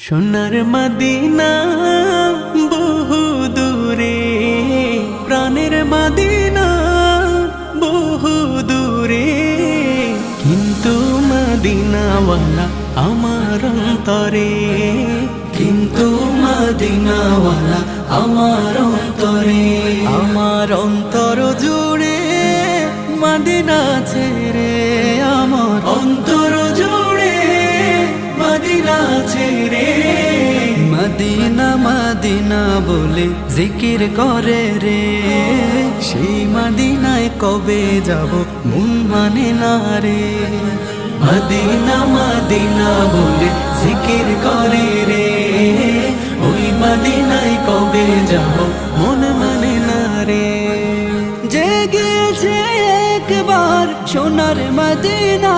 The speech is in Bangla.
সোনার মদিনা বহু দূরে, প্রাণের মদিনা বহু দূরে, কিন্তু মদিনাওয়ালা আমার অন্তরে, কিন্তু মদিনাওয়ালা আমার অন্তরে। আমার অন্তর জুড়ে মদিনা ছেড়ে, আমার অন্তর জুড়ে মদিনা ছেড়ে। মদিনা মদিনা বলে জিকির করে রে, সেই মদিনায় কবে যাব মন মানে না রে। মদিনা মদিনা বলে জিকির করে রে, ওই মদিনায় কবে যাব মন মানে না রে। জেগেছে একবার সোনার মদিনা,